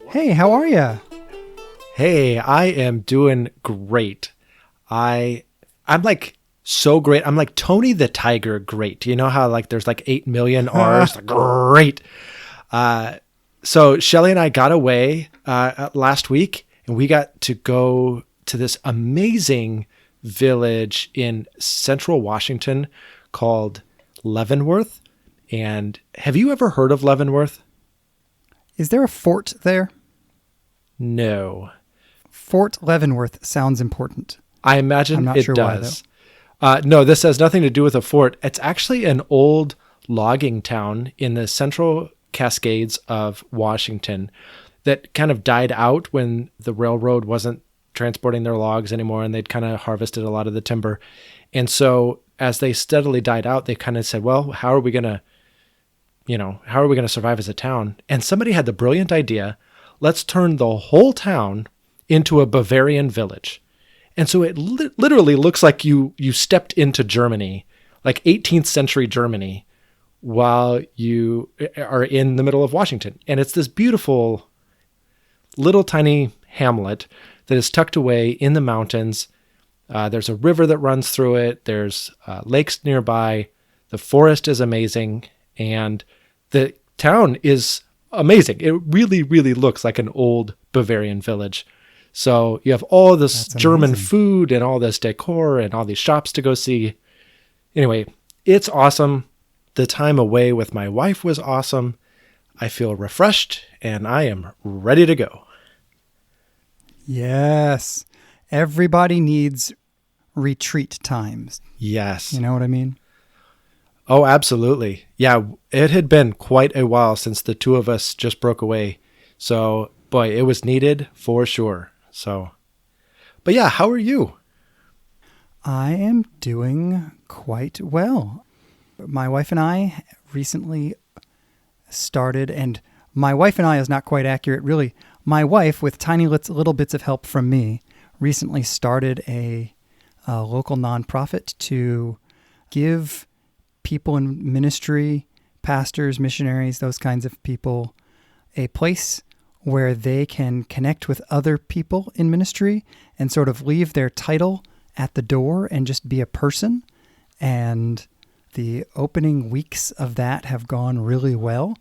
Hey, how are ya? Hey, I am doing great. I'm like so great. I'm like Tony the Tiger great. You know how like there's like 8 million R's? Great. So Shelly and I got away last week, and we got to go to this amazing village in central Washington called Leavenworth. And have you ever heard of Leavenworth? Is there a fort there? No. Fort Leavenworth sounds important. I imagine I'm not it sure does. No, this has nothing to do with a fort. It's actually an old logging town in the central Cascades of Washington that kind of died out when the railroad wasn't transporting their logs anymore, and they'd kind of harvested a lot of the timber. And so as they steadily died out, they kind of said, well, how are we going to survive as a town? And somebody had the brilliant idea, let's turn the whole town into a Bavarian village. And so it literally looks like you stepped into Germany, like 18th century Germany, while you are in the middle of Washington. And it's this beautiful little tiny hamlet that is tucked away in the mountains. There's a river that runs through it. There's lakes nearby. The forest is amazing. And the town is amazing. It really, really looks like an old Bavarian village. So you have all this German food and all this decor and all these shops to go see. Anyway, it's awesome. The time away with my wife was awesome. I feel refreshed and I am ready to go. Yes. Everybody needs retreat times. Yes. You know what I mean? Oh, absolutely. Yeah, it had been quite a while since the two of us just broke away. So, boy, it was needed for sure. So, but yeah, how are you? I am doing quite well. My wife and I recently started, and my wife and I is not quite accurate, really. My wife, with tiny little bits of help from me, recently started a local nonprofit to give people in ministry, pastors, missionaries, those kinds of people, a place where they can connect with other people in ministry and sort of leave their title at the door and just be a person. And the opening weeks of that have gone really well.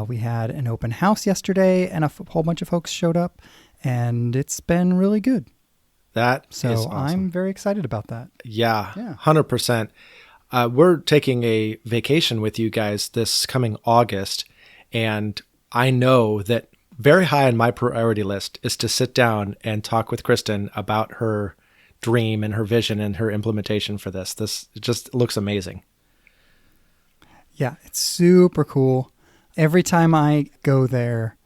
We had an open house yesterday and a whole bunch of folks showed up, and it's been really good. That so is awesome. I'm very excited about that. Yeah. 100%. We're taking a vacation with you guys this coming August, and I know that very high on my priority list is to sit down and talk with Kristen about her dream and her vision and her implementation for this. This just looks amazing. Yeah, it's super cool. Every time I go there,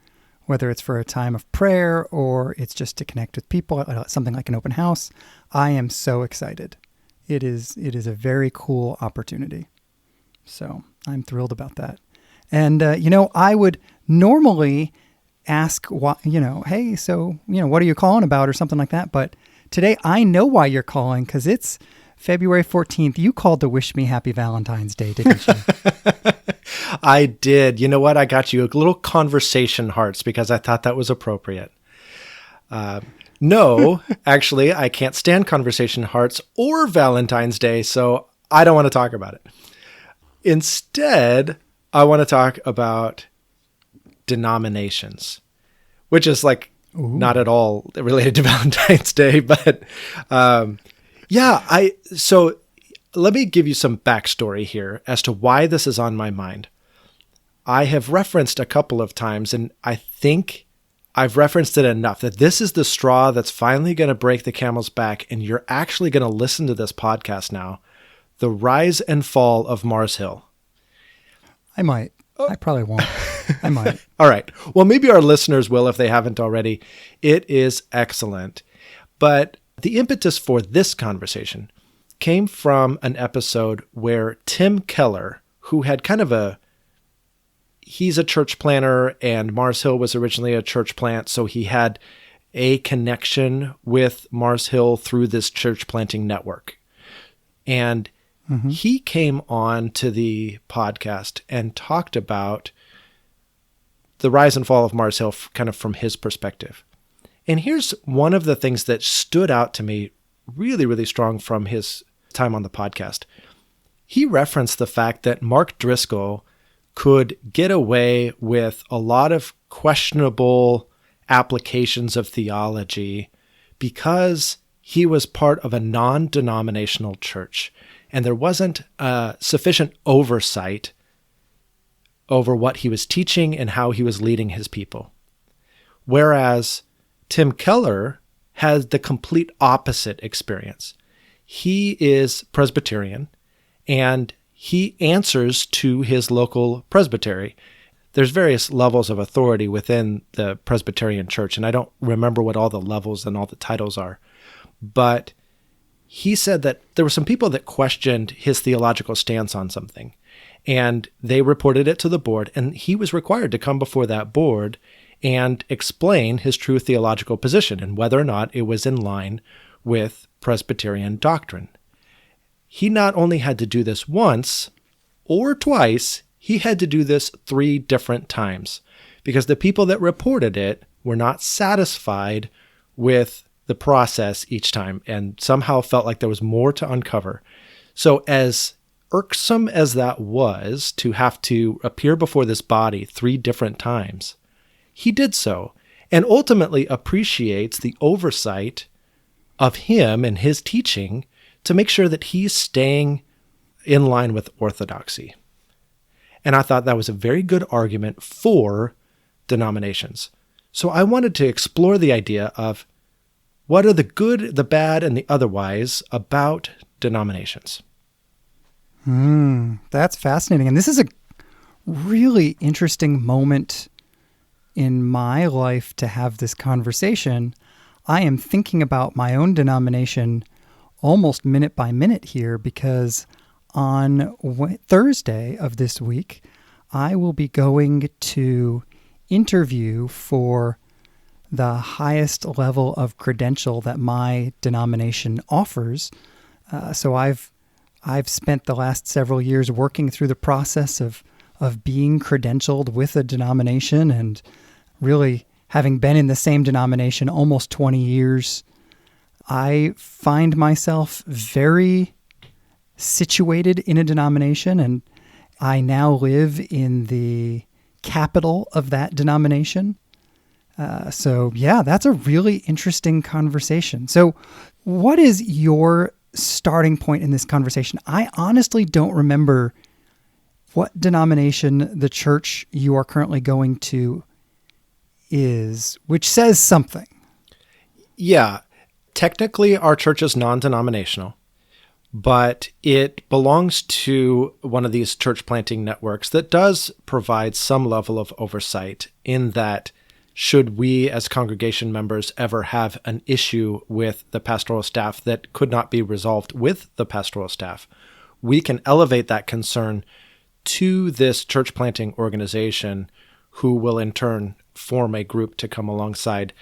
whether it's for a time of prayer or it's just to connect with people, something like an open house, I am so excited. It is a very cool opportunity. So I'm thrilled about that. And, I would normally ask, hey, so, what are you calling about or something like that. But today I know why you're calling, because it's February 14th. You called to wish me happy Valentine's Day, didn't you? I did. You know what? I got you a little conversation hearts because I thought that was appropriate. No, actually, I can't stand conversation hearts or Valentine's Day, so I don't want to talk about it. Instead, I want to talk about denominations, which is like not at all related to Valentine's Day, but so let me give you some backstory here as to why this is on my mind. I have referenced a couple of times, and I think I've referenced it enough that this is the straw that's finally going to break the camel's back, and you're actually going to listen to this podcast now. The rise and fall of Mars Hill. I might. I probably won't. I might. All right. Well, maybe our listeners will if they haven't already. It is excellent. But the impetus for this conversation came from an episode where Tim Keller, who had kind of he's a church planter, and Mars Hill was originally a church plant, so he had a connection with Mars Hill through this church planting network. And he came on to the podcast and talked about the rise and fall of Mars Hill kind of from his perspective. And here's one of the things that stood out to me really, really strong from his time on the podcast. He referenced the fact that Mark Driscoll could get away with a lot of questionable applications of theology because he was part of a non-denominational church, and there wasn't sufficient oversight over what he was teaching and how he was leading his people. Whereas Tim Keller has the complete opposite experience. He is Presbyterian, and he answers to his local presbytery. There's various levels of authority within the Presbyterian church, and I don't remember what all the levels and all the titles are. But he said that there were some people that questioned his theological stance on something, and they reported it to the board, and he was required to come before that board and explain his true theological position and whether or not it was in line with Presbyterian doctrine. He not only had to do this once or twice, he had to do this 3 different times because the people that reported it were not satisfied with the process each time and somehow felt like there was more to uncover. So as irksome as that was to have to appear before this body 3 different times, he did so and ultimately appreciates the oversight of him and his teaching to make sure that he's staying in line with orthodoxy. And I thought that was a very good argument for denominations. So I wanted to explore the idea of what are the good, the bad, and the otherwise about denominations. That's fascinating. And this is a really interesting moment in my life to have this conversation. I am thinking about my own denomination almost minute by minute here because on Thursday of this week, I will be going to interview for the highest level of credential that my denomination offers. So I've spent the last several years working through the process of being credentialed with a denomination, and really having been in the same denomination almost 20 years, I find myself very situated in a denomination, and I now live in the capital of that denomination. So that's a really interesting conversation. So what is your starting point in this conversation? I honestly don't remember what denomination the church you are currently going to is, which says something. Yeah. Technically, our church is non-denominational, but it belongs to one of these church planting networks that does provide some level of oversight in that should we as congregation members ever have an issue with the pastoral staff that could not be resolved with the pastoral staff, we can elevate that concern to this church planting organization who will in turn form a group to come alongside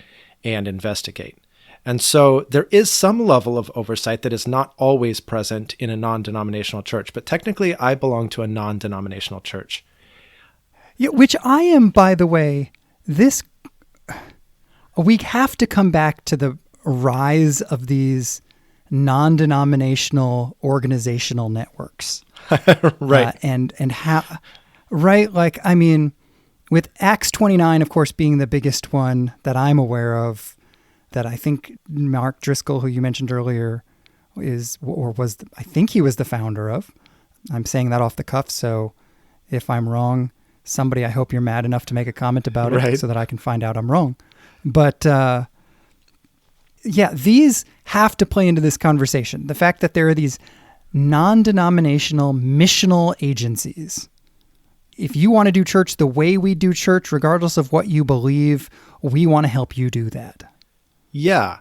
and investigate. And so there is some level of oversight that is not always present in a non-denominational church, but technically I belong to a non-denominational church. Yeah, which I am, by the way. We have to come back to the rise of these non-denominational organizational networks. Right. And how, right? Like, I mean, with Acts 29, of course, being the biggest one that I'm aware of, that I think Mark Driscoll, who you mentioned earlier, I think he was the founder of. I'm saying that off the cuff, so if I'm wrong, somebody, I hope you're mad enough to make a comment about it so that I can find out I'm wrong. But these have to play into this conversation. The fact that there are these non-denominational missional agencies. If you want to do church the way we do church, regardless of what you believe, we want to help you do that. Yeah.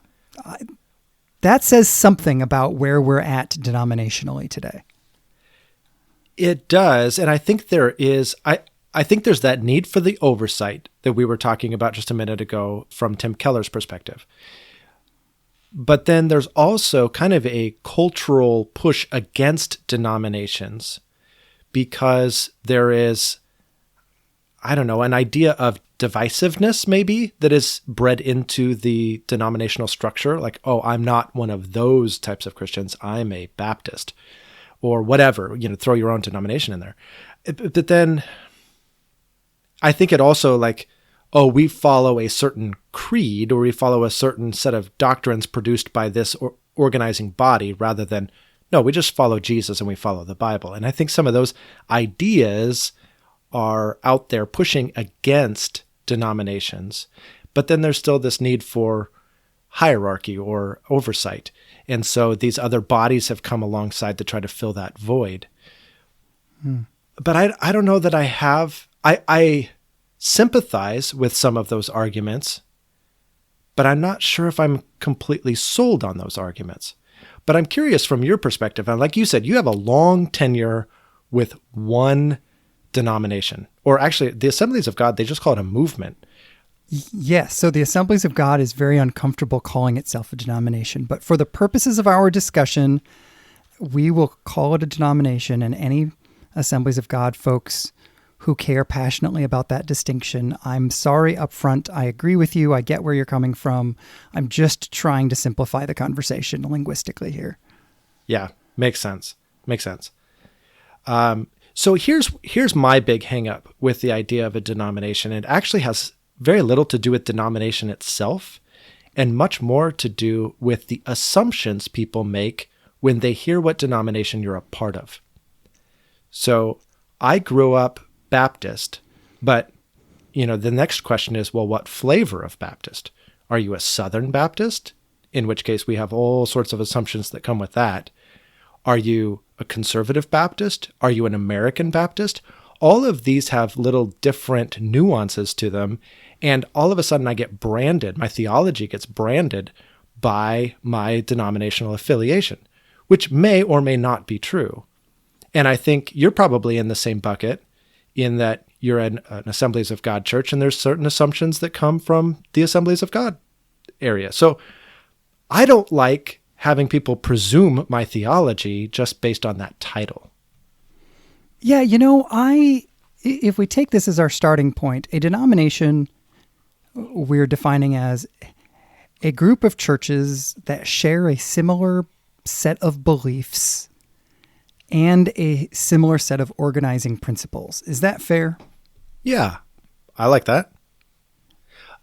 That says something about where we're at denominationally today. It does. And I think there is, I think there's that need for the oversight that we were talking about just a minute ago from Tim Keller's perspective. But then there's also kind of a cultural push against denominations because there is, I don't know, an idea of divisiveness maybe that is bred into the denominational structure. Like, oh, I'm not one of those types of Christians. I'm a Baptist or whatever, throw your own denomination in there. But then I think it also like, oh, we follow a certain creed or we follow a certain set of doctrines produced by this organizing body rather than, no, we just follow Jesus and we follow the Bible. And I think some of those ideas are out there pushing against denominations, but then there's still this need for hierarchy or oversight. And so these other bodies have come alongside to try to fill that void. But I don't know that I sympathize with some of those arguments, but I'm not sure if I'm completely sold on those arguments. But I'm curious from your perspective, and like you said, you have a long tenure with one denomination, or actually the Assemblies of God, they just call it a movement. Yes, so the Assemblies of God is very uncomfortable calling itself a denomination, but for the purposes of our discussion, we will call it a denomination, and any Assemblies of God folks who care passionately about that distinction, I'm sorry up front. I agree with you. I get where you're coming from. I'm just trying to simplify the conversation linguistically here. Yeah, makes sense. Makes sense. So here's my big hang up with the idea of a denomination. It actually has very little to do with denomination itself and much more to do with the assumptions people make when they hear what denomination you're a part of. So I grew up Baptist, but the next question is, well, what flavor of Baptist? Are you a Southern Baptist? In which case we have all sorts of assumptions that come with that. Are you a conservative Baptist? Are you an American Baptist? All of these have little different nuances to them. And all of a sudden I get branded. My theology gets branded by my denominational affiliation, which may or may not be true. And I think you're probably in the same bucket in that you're in an Assemblies of God church, and there's certain assumptions that come from the Assemblies of God area. So I don't like having people presume my theology just based on that title. Yeah, if we take this as our starting point, a denomination we're defining as a group of churches that share a similar set of beliefs and a similar set of organizing principles. Is that fair? Yeah, I like that.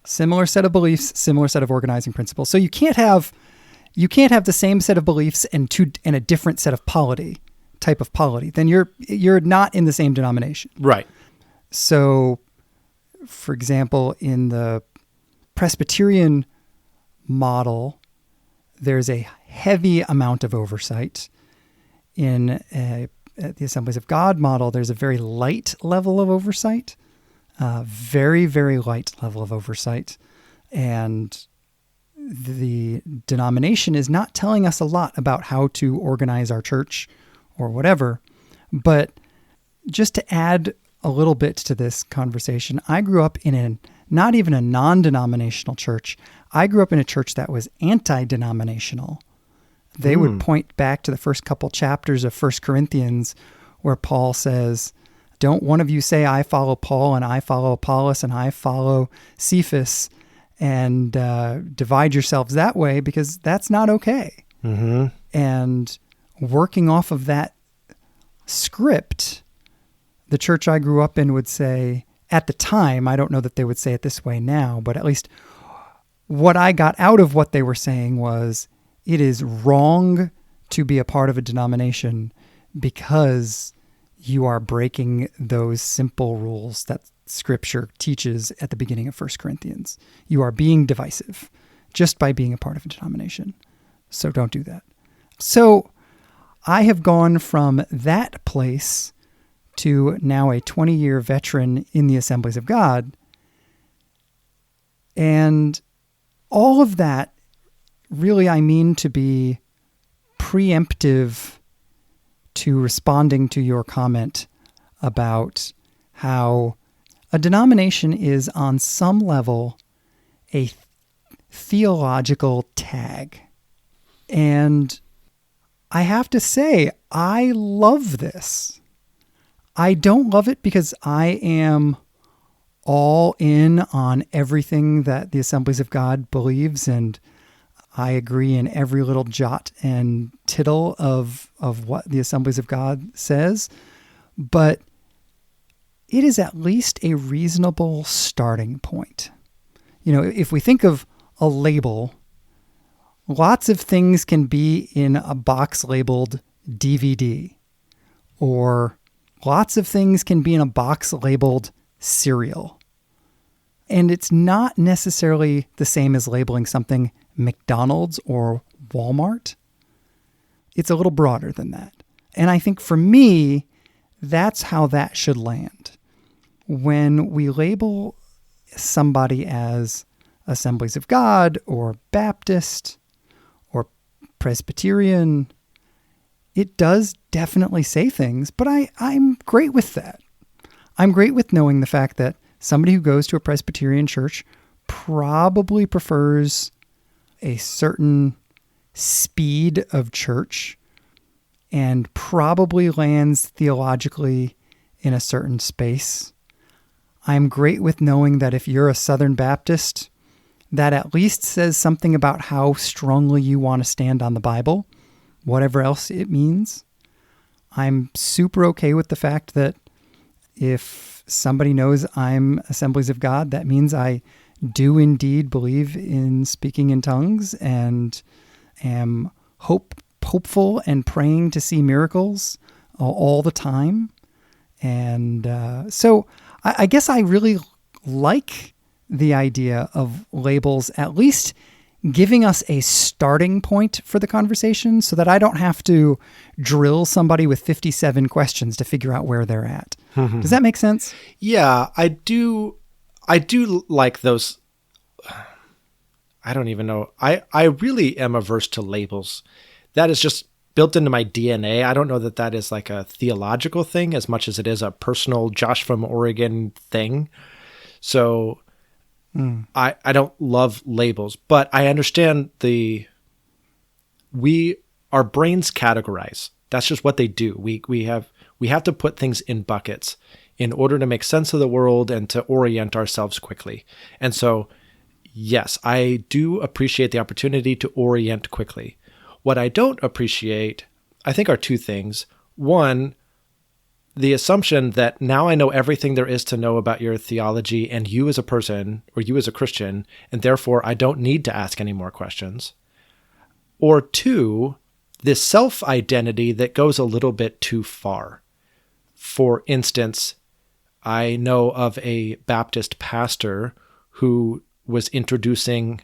Similar set of beliefs, similar set of organizing principles. So you can't have the same set of beliefs and a different set of type of polity. Then you're not in the same denomination. Right. So, for example, in the Presbyterian model, there's a heavy amount of oversight. In the Assemblies of God model, there's a very light level of oversight, very, very light level of oversight. And the denomination is not telling us a lot about how to organize our church or whatever. But just to add a little bit to this conversation, I grew up in not even a non-denominational church. I grew up in a church that was anti-denominational. They would point back to the first couple chapters of 1 Corinthians where Paul says, don't one of you say, I follow Paul and I follow Apollos and I follow Cephas, and divide yourselves that way, because that's not okay. Mm-hmm. And working off of that script, the church I grew up in would say, at the time, I don't know that they would say it this way now, but at least what I got out of what they were saying was, it is wrong to be a part of a denomination because you are breaking those simple rules that Scripture teaches at the beginning of 1 Corinthians. You are being divisive just by being a part of a denomination. So don't do that. So I have gone from that place to now a 20-year veteran in the Assemblies of God. And all of that really, I mean to be preemptive to responding to your comment about how a denomination is on some level a theological tag. And I have to say, I love this. I don't love it because I am all in on everything that the Assemblies of God believes, and I agree in every little jot and tittle of what the Assemblies of God says, but it is at least a reasonable starting point. You know, if we think of a label, lots of things can be in a box labeled DVD, or lots of things can be in a box labeled cereal. And it's not necessarily the same as labeling something McDonald's or Walmart. It's a little broader than that. And I think for me, that's how that should land. When we label somebody as Assemblies of God or Baptist or Presbyterian, it does definitely say things, but I'm great with that. I'm great with knowing the fact that somebody who goes to a Presbyterian church probably prefers a certain speed of church and probably lands theologically in a certain space. I'm great with knowing that if you're a Southern Baptist, that at least says something about how strongly you want to stand on the Bible, whatever else it means. I'm super okay with the fact that if somebody knows I'm Assemblies of God, that means I do indeed believe in speaking in tongues and am hopeful and praying to see miracles all the time. And so I guess I really like the idea of labels at least giving us a starting point for the conversation so that I don't have to drill somebody with 57 questions to figure out where they're at. Does that make sense? Yeah, I do like those. I don't even know. I really am averse to labels. That is just built into my DNA. I don't know that that is like a theological thing as much as it is a personal Josh from Oregon thing. So I don't love labels, but I understand our brains categorize. That's just what they do. We have to put things in buckets in order to make sense of the world and to orient ourselves quickly. And so, yes, I do appreciate the opportunity to orient quickly. What I don't appreciate, I think, are two things. One, the assumption that now I know everything there is to know about your theology and you as a person or you as a Christian, and therefore I don't need to ask any more questions. Or two, this self-identity that goes a little bit too far. For instance, I know of a Baptist pastor who was introducing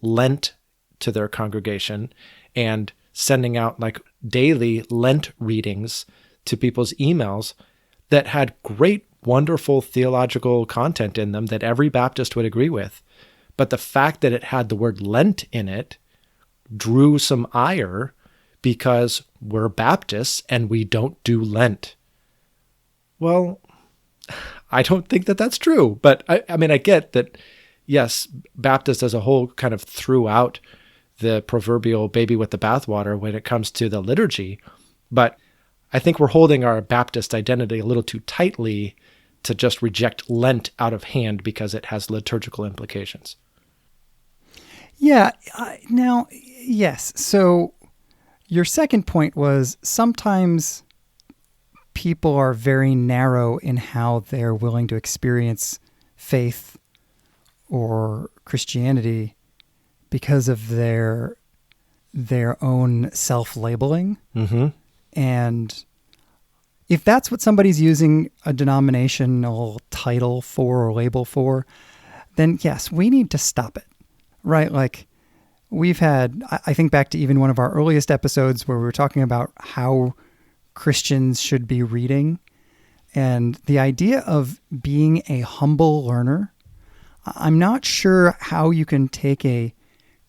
Lent to their congregation and sending out like daily Lent readings to people's emails that had great, wonderful theological content in them that every Baptist would agree with. But the fact that it had the word Lent in it drew some ire because we're Baptists and we don't do Lent. Well, I don't think that that's true. But I mean, I get that, yes, Baptists as a whole kind of threw out the proverbial baby with the bathwater when it comes to the liturgy. But I think we're holding our Baptist identity a little too tightly to just reject Lent out of hand because it has liturgical implications. Yeah. Now, yes. So your second point was sometimes people are very narrow in how they're willing to experience faith or Christianity because of their own self-labeling. Mm-hmm. And if that's what somebody's using a denominational title for or label for, then yes, we need to stop it, right? Like we've had, I think back to even one of our earliest episodes where we were talking about how Christians should be reading and the idea of being a humble learner. I'm not sure how you can take a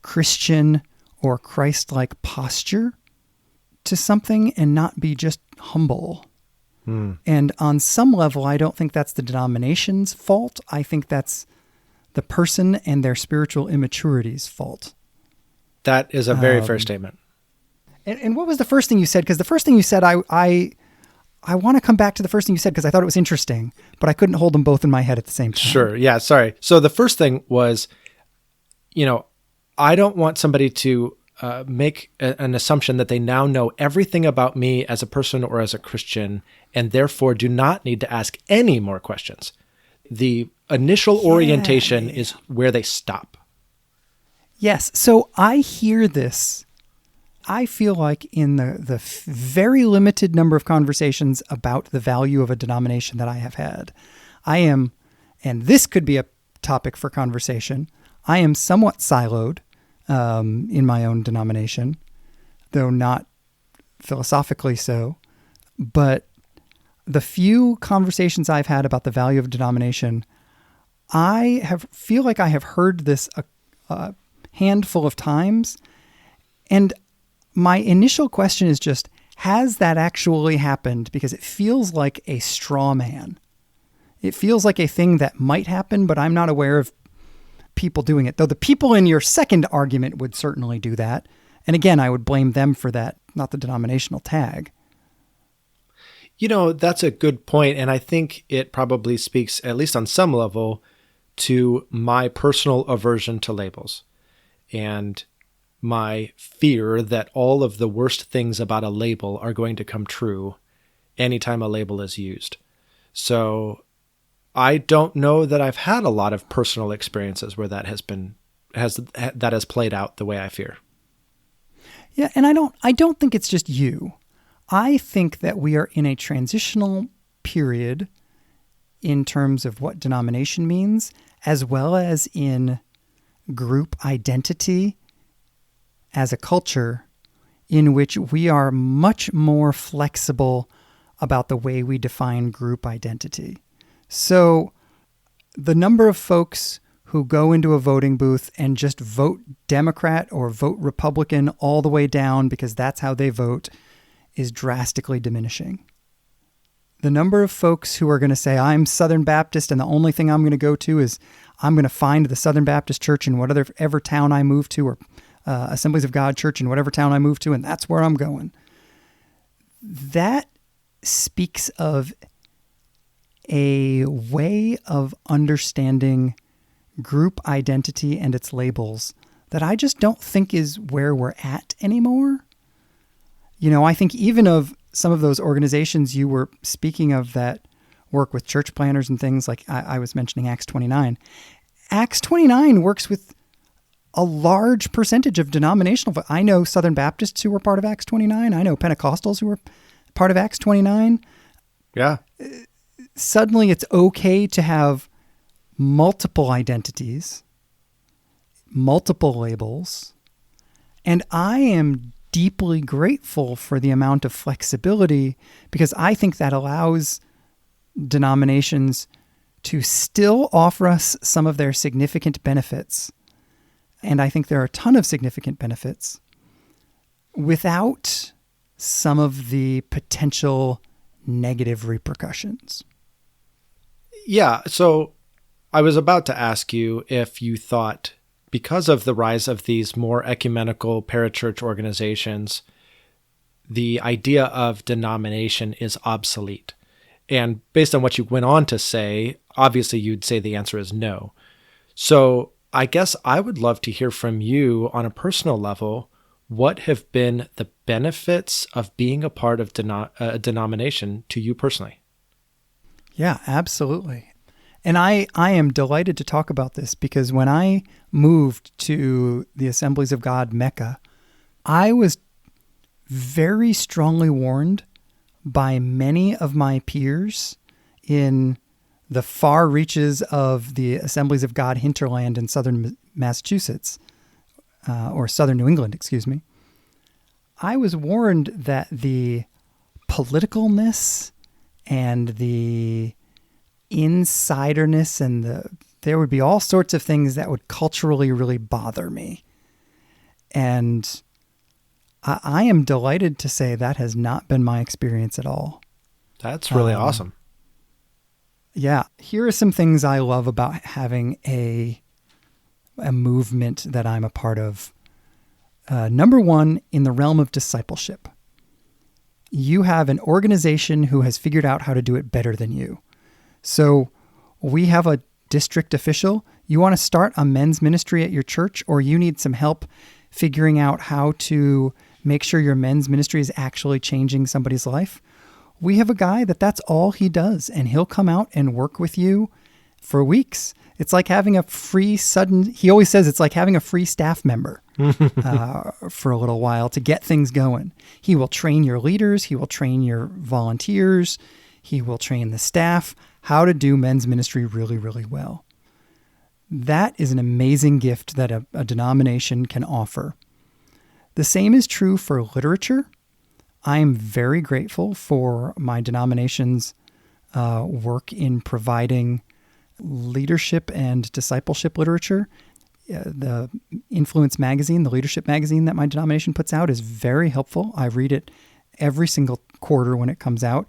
Christian or Christ-like posture to something and not be just humble. And on some level, I don't think that's the denomination's fault. I think that's the person and their spiritual immaturity's fault. That is a very fair statement. And what was the first thing you said? Because the first thing you said, I want to come back to the first thing you said because I thought it was interesting, but I couldn't hold them both in my head at the same time. Sure. Yeah. Sorry. So the first thing was, I don't want somebody to make an assumption that they now know everything about me as a person or as a Christian, and therefore do not need to ask any more questions. The initial orientation is where they stop. Yes. So I hear this. I feel like in the very limited number of conversations about the value of a denomination that I have had, and this could be a topic for conversation, I am somewhat siloed in my own denomination, though not philosophically so. But the few conversations I've had about the value of a denomination, feel like I have heard this a handful of times. And my initial question is just, has that actually happened? Because it feels like a straw man. It feels like a thing that might happen, but I'm not aware of people doing it. Though the people in your second argument would certainly do that. And again, I would blame them for that, not the denominational tag. That's a good point, and I think it probably speaks, at least on some level, to my personal aversion to labels and my fear that all of the worst things about a label are going to come true anytime a label is used. So I don't know that I've had a lot of personal experiences where that has played out the way I fear. Yeah, and I don't think it's just you. I think that we are in a transitional period in terms of what denomination means, as well as in group identity as a culture, in which we are much more flexible about the way we define group identity. So the number of folks who go into a voting booth and just vote Democrat or vote Republican all the way down because that's how they vote is drastically diminishing. The number of folks who are going to say, I'm Southern Baptist and the only thing I'm going to go to is I'm going to find the Southern Baptist church in whatever town I move to, or Assemblies of God church in whatever town I move to, and that's where I'm going. That speaks of a way of understanding group identity and its labels that I just don't think is where we're at anymore. I think even of some of those organizations you were speaking of that work with church planners and things, like I was mentioning Acts 29. Acts 29 works with a large percentage of denominational. I know Southern Baptists who were part of Acts 29. I know Pentecostals who were part of Acts 29. Yeah. Suddenly it's okay to have multiple identities, multiple labels. And I am deeply grateful for the amount of flexibility, because I think that allows denominations to still offer us some of their significant benefits. And I think there are a ton of significant benefits without some of the potential negative repercussions. Yeah. So I was about to ask you if you thought, because of the rise of these more ecumenical parachurch organizations, the idea of denomination is obsolete. And based on what you went on to say, obviously you'd say the answer is no. So I guess I would love to hear from you on a personal level. What have been the benefits of being a part of a denomination to you personally? Yeah, absolutely. And I am delighted to talk about this, because when I moved to the Assemblies of God Mecca, I was very strongly warned by many of my peers in the far reaches of the Assemblies of God hinterland in southern Massachusetts, or southern New England, excuse me. I was warned that the politicalness and the insiderness and there would be all sorts of things that would culturally really bother me. And I am delighted to say that has not been my experience at all. That's really awesome. Yeah. Here are some things I love about having a movement that I'm a part of. Number one, in the realm of discipleship, you have an organization who has figured out how to do it better than you. So we have a district official. You want to start a men's ministry at your church, or you need some help figuring out how to make sure your men's ministry is actually changing somebody's life. We have a guy that's all he does, and he'll come out and work with you for weeks. It's like having a free he always says it's like having a free staff member for a little while to get things going. He will train your leaders. He will train your volunteers. He will train the staff how to do men's ministry really, really well. That is an amazing gift that a denomination can offer. The same is true for literature. I am very grateful for my denomination's work in providing leadership and discipleship literature. The Influence magazine, the leadership magazine that my denomination puts out, is very helpful. I read it every single quarter when it comes out.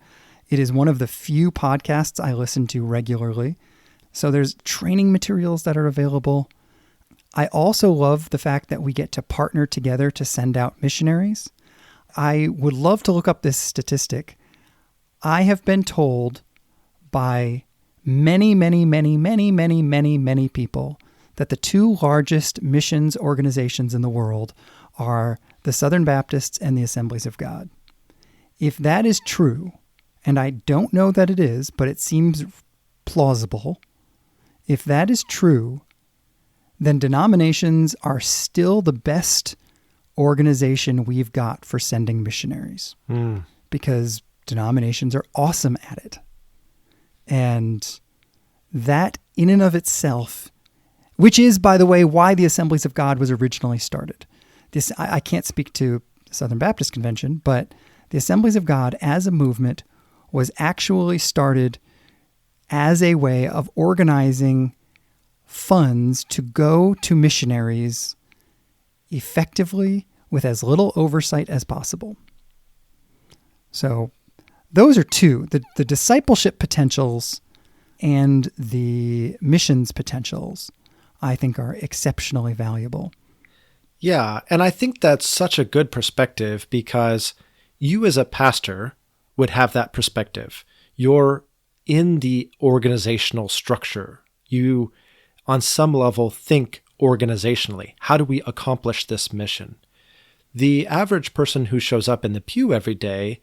It is one of the few podcasts I listen to regularly. So there's training materials that are available. I also love the fact that we get to partner together to send out missionaries. I would love to look up this statistic. I have been told by many people that the two largest missions organizations in the world are the Southern Baptists and the Assemblies of God. If that is true, and I don't know that it is, but it seems plausible, if that is true, then denominations are still the best organization we've got for sending missionaries, because denominations are awesome at it. And that in and of itself, which is, by the way, why the Assemblies of God was originally started. I can't speak to the Southern Baptist Convention, but the Assemblies of God as a movement was actually started as a way of organizing funds to go to missionaries effectively with as little oversight as possible. So those are two, the discipleship potentials and the missions potentials, I think, are exceptionally valuable. Yeah, and I think that's such a good perspective, because you as a pastor would have that perspective. You're in the organizational structure. You, on some level, think organizationally. How do we accomplish this mission? The average person who shows up in the pew every day,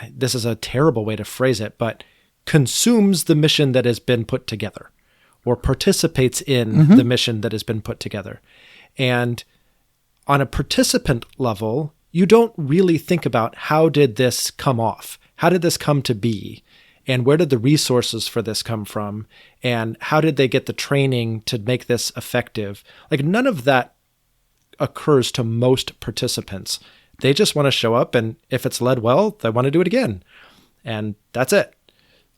this is a terrible way to phrase it, but consumes the mission that has been put together, or participates in the mission that has been put together. And on a participant level, you don't really think about, how did this come off? How did this come to be? And where did the resources for this come from? And how did they get the training to make this effective? Like, none of that occurs to most participants. They just want to show up, and if it's led well, they want to do it again. And that's it.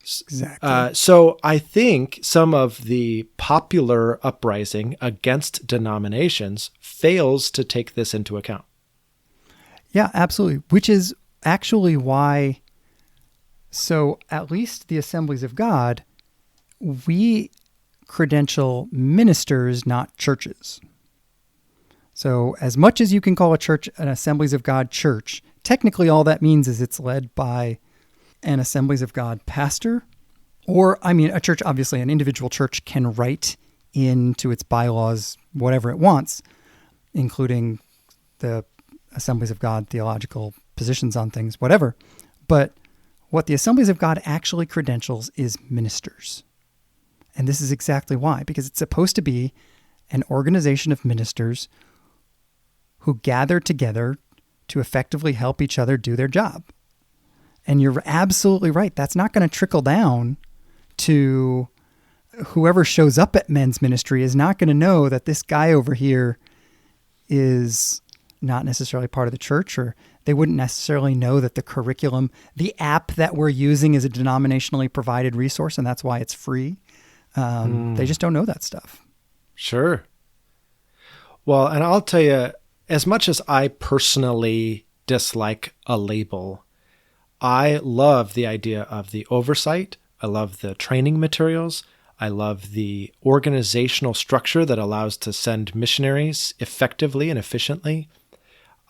Exactly. So I think some of the popular uprising against denominations fails to take this into account. Yeah, absolutely. Which is actually why, so at least the Assemblies of God, we credential ministers, not churches. So as much as you can call a church an Assemblies of God church, technically all that means is it's led by an Assemblies of God pastor, or, I mean, a church, obviously an individual church can write into its bylaws whatever it wants, including the Assemblies of God theological positions on things, whatever. But what the Assemblies of God actually credentials is ministers. And this is exactly why, because it's supposed to be an organization of ministers who gather together to effectively help each other do their job. And you're absolutely right. That's not going to trickle down to whoever shows up at men's ministry is not going to know that this guy over here is not necessarily part of the church, or they wouldn't necessarily know that the curriculum, the app that we're using, is a denominationally provided resource, and that's why it's free. They just don't know that stuff. Sure. Well, and I'll tell you, as much as I personally dislike a label, I love the idea of the oversight. I love the training materials. I love the organizational structure that allows to send missionaries effectively and efficiently.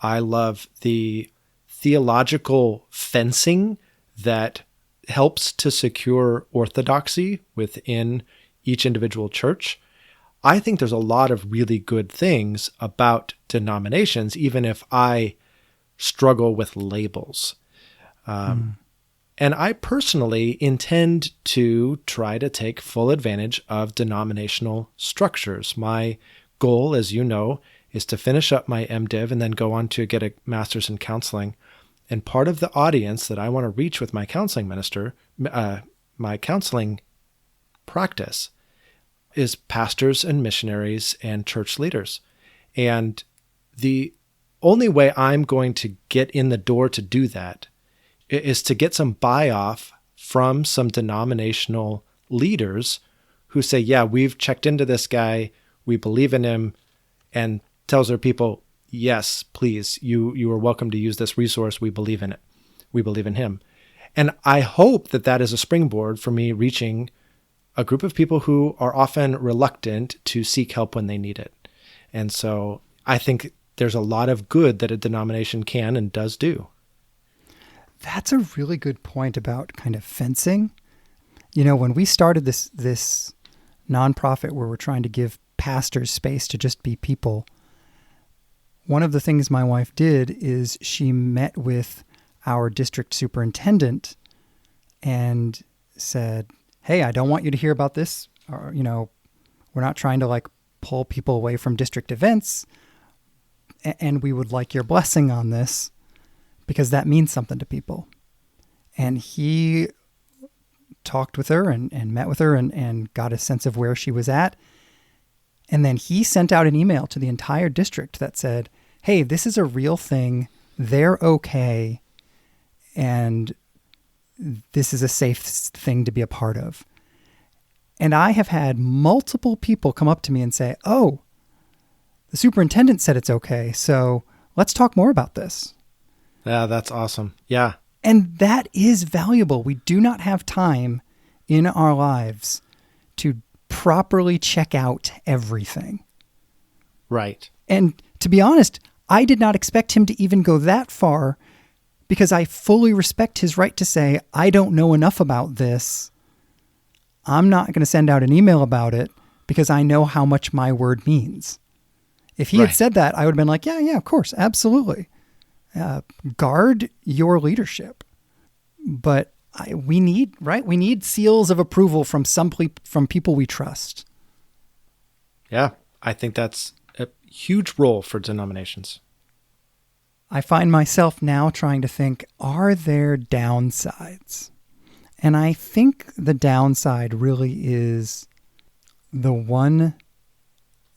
I love the theological fencing that helps to secure orthodoxy within each individual church. I think there's a lot of really good things about denominations, even if I struggle with labels. And I personally intend to try to take full advantage of denominational structures. My goal, as you know, is to finish up my MDiv and then go on to get a master's in counseling. And part of the audience that I want to reach with my counseling my counseling practice is pastors and missionaries and church leaders. And the only way I'm going to get in the door to do that is to get some buy-off from some denominational leaders who say, yeah, we've checked into this guy, we believe in him, and tells their people, yes, please, you are welcome to use this resource. We believe in it. We believe in him. And I hope that that is a springboard for me reaching a group of people who are often reluctant to seek help when they need it. And so I think there's a lot of good that a denomination can and does do. That's a really good point about kind of fencing. You know, when we started this nonprofit where we're trying to give pastors space to just be people, one of the things my wife did is she met with our district superintendent and said, hey, I don't want you to hear about this. Or, you know, we're not trying to like pull people away from district events. And we would like your blessing on this because that means something to people. And he talked with her and met with her and got a sense of where she was at. And then he sent out an email to the entire district that said, hey, this is a real thing. They're okay. And this is a safe thing to be a part of. And I have had multiple people come up to me and say, oh, the superintendent said it's okay, so let's talk more about this. Yeah, that's awesome. Yeah. And that is valuable. We do not have time in our lives to properly check out everything. Right. And to be honest, I did not expect him to even go that far because I fully respect his right to say, I don't know enough about this. I'm not going to send out an email about it because I know how much my word means. If he had said that, I would have been like, yeah, of course, absolutely. Guard your leadership. But we need seals of approval from from people we trust. Yeah, I think that's a huge role for denominations. I find myself now trying to think, are there downsides? And I think the downside really is the one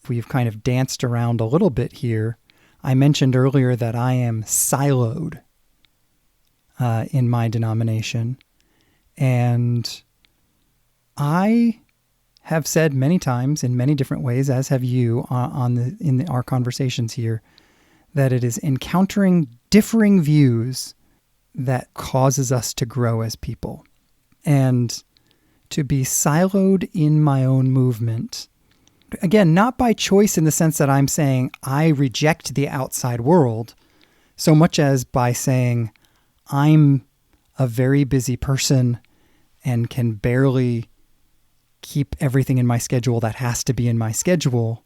we've kind of danced around a little bit here. I mentioned earlier that I am siloed in my denomination. And I have said many times in many different ways, as have you in our conversations here, that it is encountering differing views that causes us to grow as people. And to be siloed in my own movement, again, not by choice in the sense that I'm saying I reject the outside world, so much as by saying I'm a very busy person and can barely keep everything in my schedule that has to be in my schedule.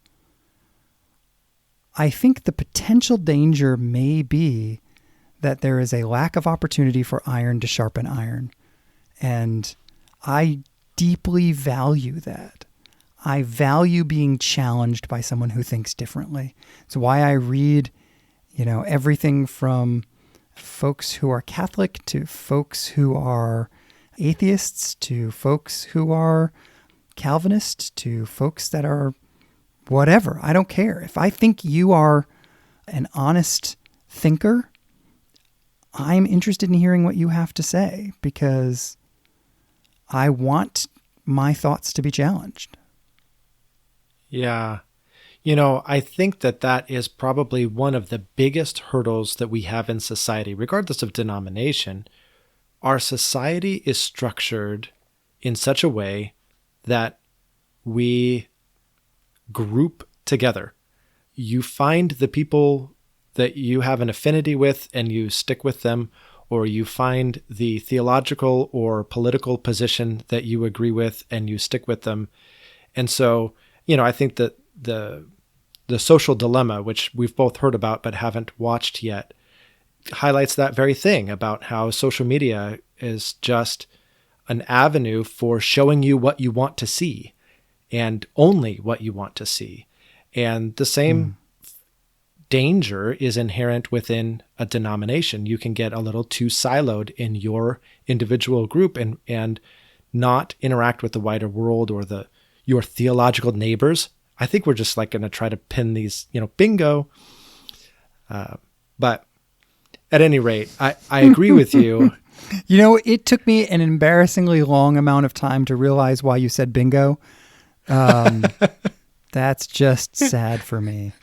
I think the potential danger may be that there is a lack of opportunity for iron to sharpen iron. And I deeply value that. I value being challenged by someone who thinks differently. It's why I read, everything from folks who are Catholic to folks who are atheists to folks who are Calvinists to folks that are whatever. I don't care. If I think you are an honest thinker, I'm interested in hearing what you have to say because I want my thoughts to be challenged. Yeah. I think that is probably one of the biggest hurdles that we have in society, regardless of denomination. Our society is structured in such a way that we group together. You find the people that you have an affinity with and you stick with them, or you find the theological or political position that you agree with and you stick with them. And so, I think that the social dilemma, which we've both heard about but haven't watched yet, highlights that very thing about how social media is just an avenue for showing you what you want to see and only what you want to see. And the same danger is inherent within a denomination. You can get a little too siloed in your individual group and not interact with the wider world or your theological neighbors. I think we're just like going to try to pin these, bingo. But at any rate, I agree with you. It took me an embarrassingly long amount of time to realize why you said bingo. That's just sad for me.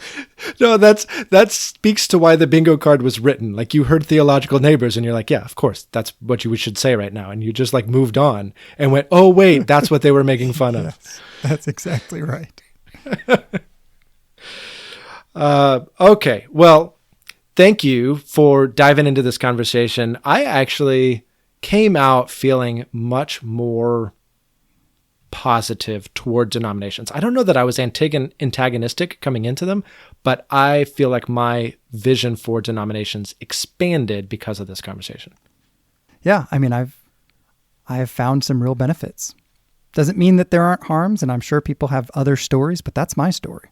No, that speaks to why the bingo card was written. Like, you heard theological neighbors and you're like, yeah, of course, that's what you should say right now. And you just like moved on and went, oh, wait, that's what they were making fun of. Yes, that's exactly right. Okay. Well, thank you for diving into this conversation. I actually came out feeling much more positive toward denominations. I don't know that I was antagonistic coming into them, but I feel like my vision for denominations expanded because of this conversation. Yeah, I mean, I have found some real benefits. Doesn't mean that there aren't harms, and I'm sure people have other stories, but that's my story.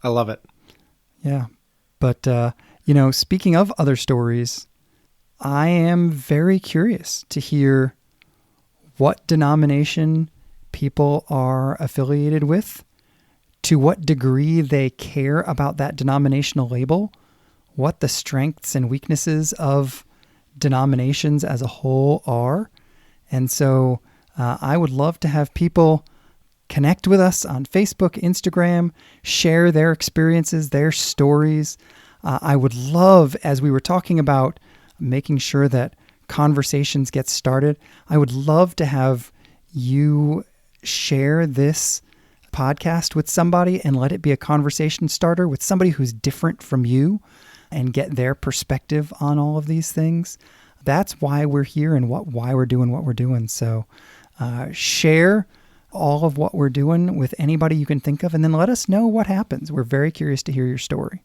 I love it. Yeah. But, speaking of other stories, I am very curious to hear what denomination people are affiliated with, to what degree they care about that denominational label, what the strengths and weaknesses of denominations as a whole are. And so I would love to have people connect with us on Facebook, Instagram, share their experiences, their stories. I would love, as we were talking about making sure that conversations get started, I would love to have you share this podcast with somebody and let it be a conversation starter with somebody who's different from you and get their perspective on all of these things. That's why we're here and why we're doing what we're doing. So share all of what we're doing with anybody you can think of, and then let us know what happens. We're very curious to hear your story.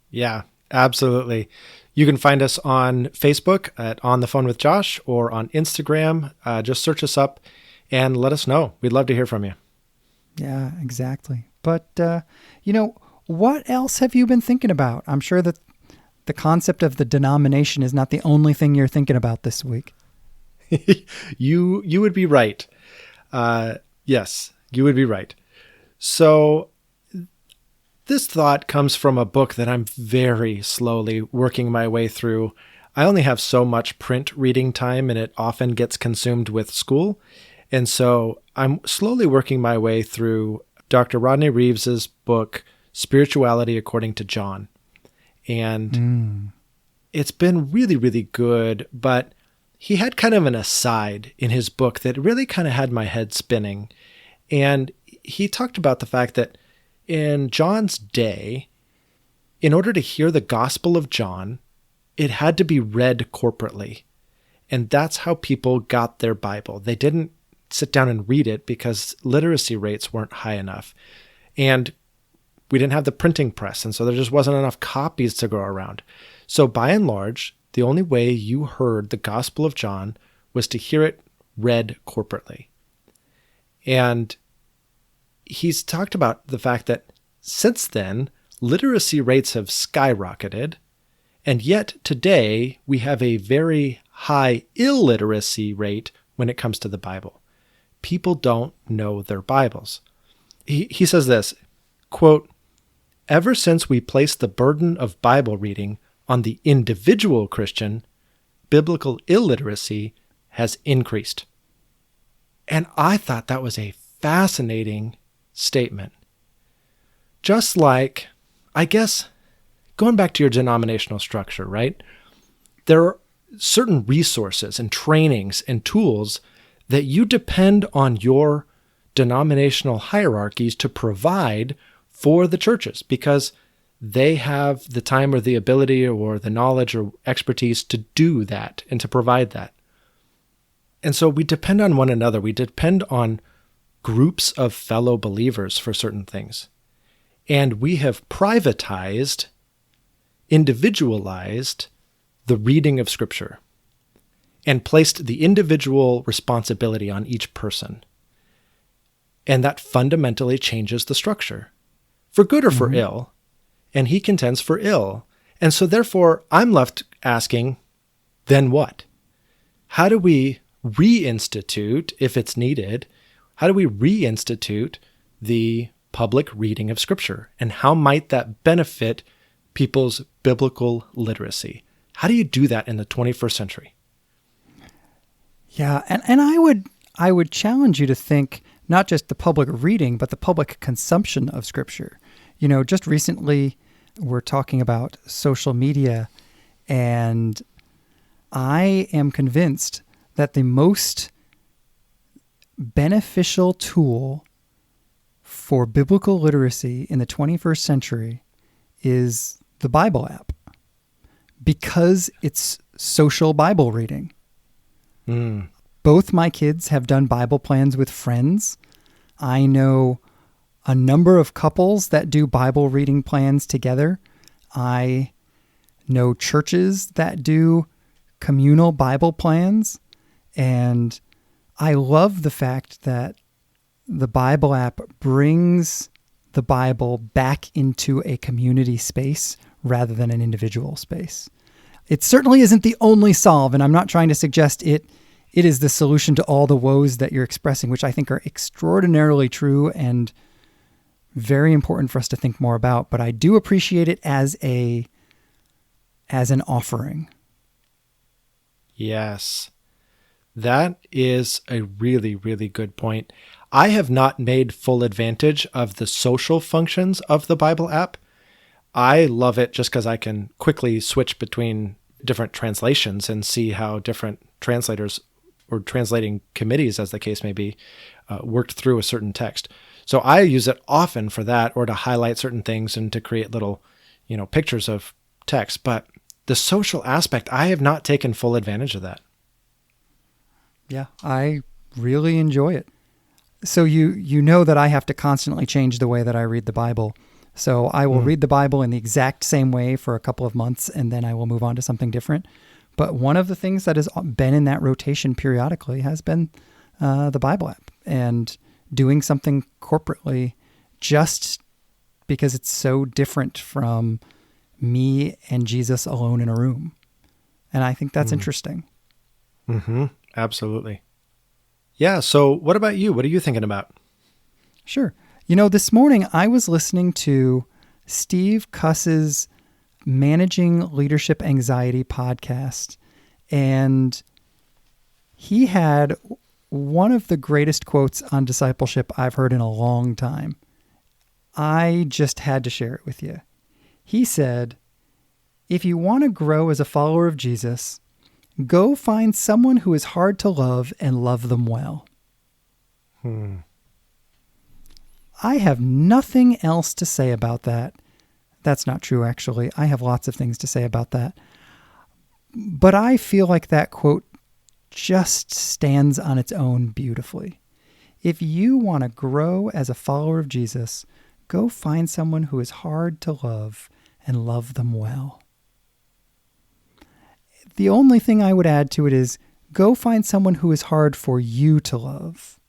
Yeah, absolutely. You can find us on Facebook at On the Phone with Josh, or on Instagram. Just search us up and let us know. We'd love to hear from you. Yeah, exactly. But, what else have you been thinking about? I'm sure that the concept of the denomination is not the only thing you're thinking about this week. You would be right. Yes, you would be right. So this thought comes from a book that I'm very slowly working my way through. I only have so much print reading time, and it often gets consumed with school. And so I'm slowly working my way through Dr. Rodney Reeves's book, Spirituality According to John. And it's been really, really good, but he had kind of an aside in his book that really kind of had my head spinning. And he talked about the fact that in John's day, in order to hear the Gospel of John, it had to be read corporately. And that's how people got their Bible. They didn't sit down and read it because literacy rates weren't high enough. And we didn't have the printing press, and so there just wasn't enough copies to go around. So by and large, the only way you heard the Gospel of John was to hear it read corporately. And he's talked about the fact that since then, literacy rates have skyrocketed, and yet today we have a very high illiteracy rate when it comes to the Bible. People don't know their Bibles. He says this, quote, "Ever since we placed the burden of Bible reading on the individual Christian, biblical illiteracy has increased." And I thought that was a fascinating statement. Just like, I guess, going back to your denominational structure, right? There are certain resources and trainings and tools that you depend on your denominational hierarchies to provide for the churches because they have the time or the ability or the knowledge or expertise to do that and to provide that. And so we depend on one another. We depend on groups of fellow believers for certain things. And we have privatized, individualized the reading of Scripture and placed the individual responsibility on each person. And that fundamentally changes the structure, for good or for ill. And he contends for ill. And so therefore, I'm left asking, then what? How do we reinstitute, if it's needed, how do we reinstitute the public reading of Scripture? And how might that benefit people's biblical literacy? How do you do that in the 21st century? Yeah, and I would challenge you to think not just the public reading, but the public consumption of Scripture. You know, just recently we're talking about social media, and I am convinced that the most beneficial tool for biblical literacy in the 21st century is the Bible app, because it's social Bible reading. Both my kids have done Bible plans with friends. I know a number of couples that do Bible reading plans together. I know churches that do communal Bible plans. And I love the fact that the Bible app brings the Bible back into a community space rather than an individual space. It certainly isn't the only solve, and I'm not trying to suggest it is the solution to all the woes that you're expressing, which I think are extraordinarily true and very important for us to think more about. But I do appreciate it as an offering. Yes. That is a really, really good point. I have not made full advantage of the social functions of the Bible app. I love it just because I can quickly switch between different translations and see how different translators or translating committees, as the case may be, worked through a certain text. So I use it often for that, or to highlight certain things and to create little, pictures of text. But the social aspect, I have not taken full advantage of that. Yeah, I really enjoy it. So you know that I have to constantly change the way that I read the Bible. So I will read the Bible in the exact same way for a couple of months, and then I will move on to something different. But one of the things that has been in that rotation periodically has been the Bible app and doing something corporately, just because it's so different from me and Jesus alone in a room. And I think that's interesting. Mm-hmm. Absolutely. Yeah. So what about you? What are you thinking about? Sure. This morning I was listening to Steve Cuss's Managing Leadership Anxiety podcast, and he had one of the greatest quotes on discipleship I've heard in a long time. I just had to share it with you. He said, "If you want to grow as a follower of Jesus, go find someone who is hard to love and love them well." I have nothing else to say about that. That's not true, actually. I have lots of things to say about that. But I feel like that quote just stands on its own beautifully. If you want to grow as a follower of Jesus, go find someone who is hard to love and love them well. The only thing I would add to it is go find someone who is hard for you to love.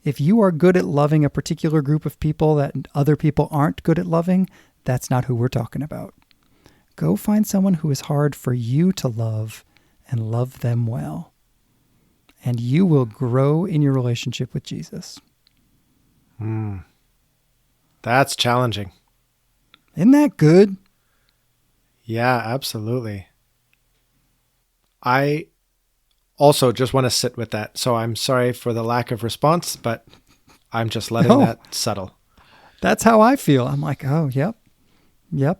If you are good at loving a particular group of people that other people aren't good at loving, that's not who we're talking about. Go find someone who is hard for you to love and love them well. And you will grow in your relationship with Jesus. That's challenging. Isn't that good? Yeah, absolutely. I also just want to sit with that. So I'm sorry for the lack of response, but I'm just letting that settle. That's how I feel. I'm like, oh, yep.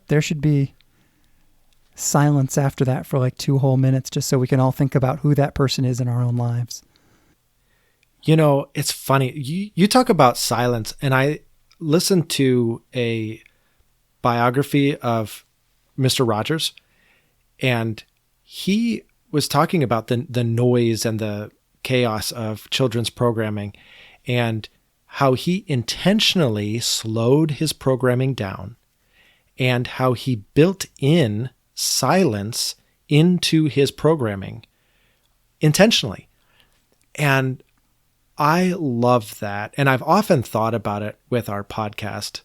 There should be silence after that for like 2 whole minutes, just so we can all think about who that person is in our own lives. It's funny. You talk about silence, and I listened to a biography of Mr. Rogers, and he was talking about the noise and the chaos of children's programming and how he intentionally slowed his programming down and how he built in silence into his programming intentionally. And I love that. And I've often thought about it with our podcast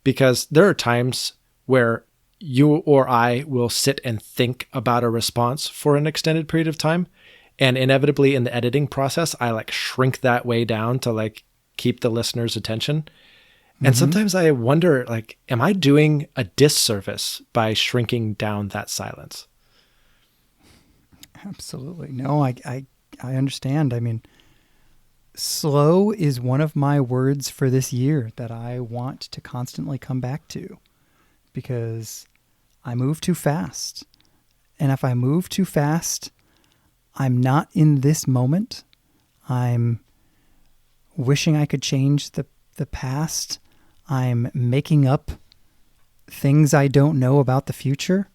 because there are times where you or I will sit and think about a response for an extended period of time. And inevitably in the editing process, I shrink that way down to keep the listener's attention. And sometimes I wonder, am I doing a disservice by shrinking down that silence? Absolutely. No, I understand. I mean, slow is one of my words for this year that I want to constantly come back to because I move too fast. And if I move too fast, I'm not in this moment. I'm wishing I could change the past. I'm making up things I don't know about the future.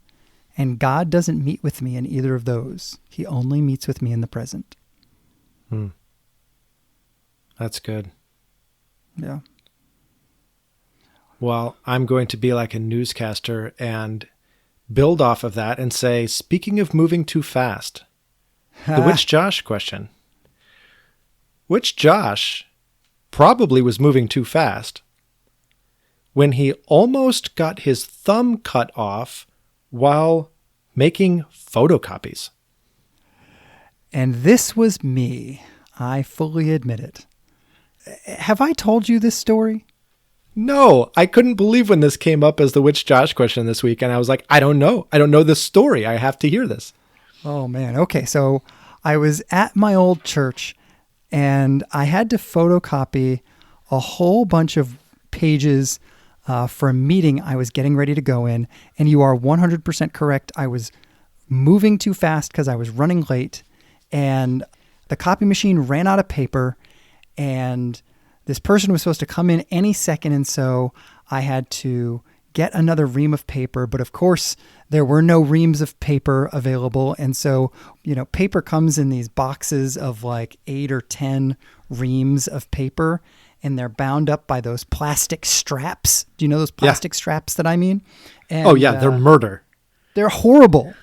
And God doesn't meet with me in either of those. He only meets with me in the present. That's good. Yeah. Well, I'm going to be like a newscaster and build off of that and say, speaking of moving too fast, the which Josh question. Which Josh probably was moving too fast when he almost got his thumb cut off while making photocopies. And this was me. I fully admit it. Have I told you this story? No, I couldn't believe when this came up as the Which Josh question this week. And I was like, I don't know. I don't know this story. I have to hear this. Oh, man. Okay, so I was at my old church and I had to photocopy a whole bunch of pages for a meeting I was getting ready to go in. And you are 100% correct. I was moving too fast because I was running late. And the copy machine ran out of paper. And this person was supposed to come in any second. And so I had to get another ream of paper. But of course, there were no reams of paper available. And so, paper comes in these boxes of 8 or 10 reams of paper. And they're bound up by those plastic straps. Do you know those plastic straps that I mean? And, they're murder. They're horrible.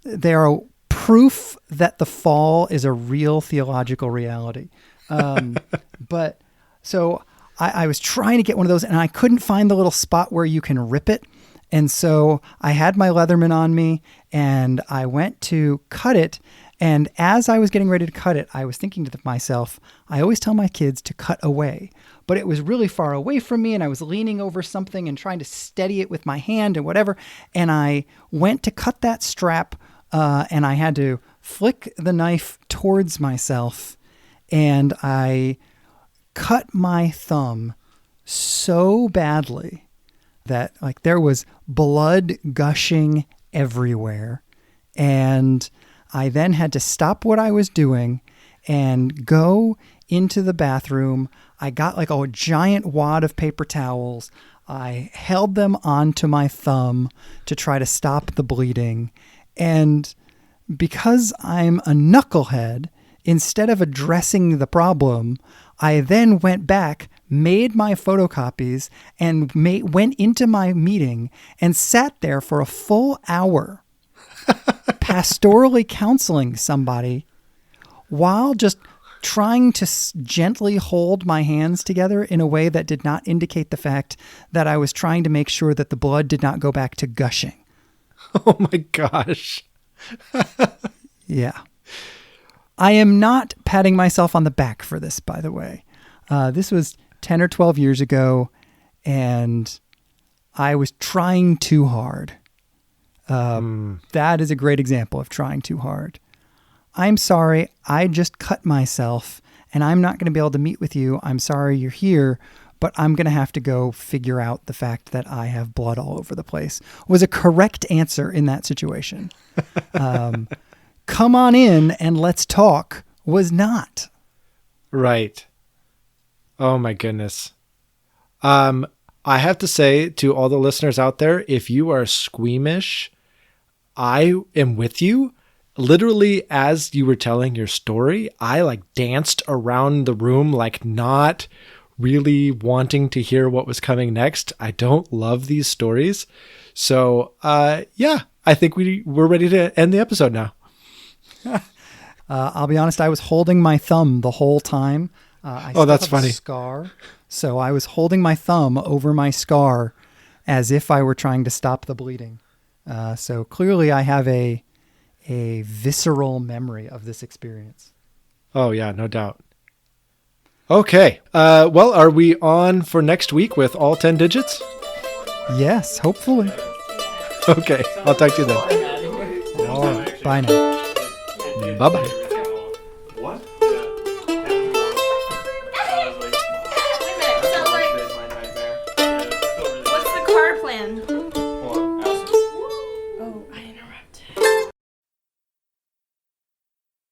They're proof that the fall is a real theological reality. But so I was trying to get one of those and I couldn't find the little spot where you can rip it. And so I had my Leatherman on me and I went to cut it. And as I was getting ready to cut it, I was thinking to myself, I always tell my kids to cut away, but it was really far away from me. And I was leaning over something and trying to steady it with my hand and whatever. And I went to cut that strap and I had to flick the knife towards myself. And I cut my thumb so badly that there was blood gushing everywhere. And I then had to stop what I was doing and go into the bathroom. I got a giant wad of paper towels. I held them onto my thumb to try to stop the bleeding. And because I'm a knucklehead, instead of addressing the problem, I then went back, made my photocopies, and went into my meeting and sat there for a full hour pastorally counseling somebody while just trying to gently hold my hands together in a way that did not indicate the fact that I was trying to make sure that the blood did not go back to gushing. Oh my gosh. Yeah. I am not patting myself on the back for this, by the way. This was 10 or 12 years ago, and I was trying too hard. That is a great example of trying too hard. I'm sorry, I just cut myself, and I'm not going to be able to meet with you. I'm sorry you're here, but I'm going to have to go figure out the fact that I have blood all over the place. Was a correct answer in that situation. Come on in and let's talk was not. Right. Oh my goodness. I have to say to all the listeners out there, if you are squeamish, I am with you. Literally, as you were telling your story, I like danced around the room, like not really wanting to hear what was coming next. I don't love these stories. So, yeah, I think we're ready to end the episode now. I'll be honest, I was holding my thumb the whole time. I still that's have funny. A scar. So I was holding my thumb over my scar as if I were trying to stop the bleeding. So clearly I have a visceral memory of this experience. Oh, yeah, no doubt. Okay. Well, are we on for next week with all 10 digits? Yes, hopefully. Okay. I'll talk to you then. All right. Bye now. Bye-bye.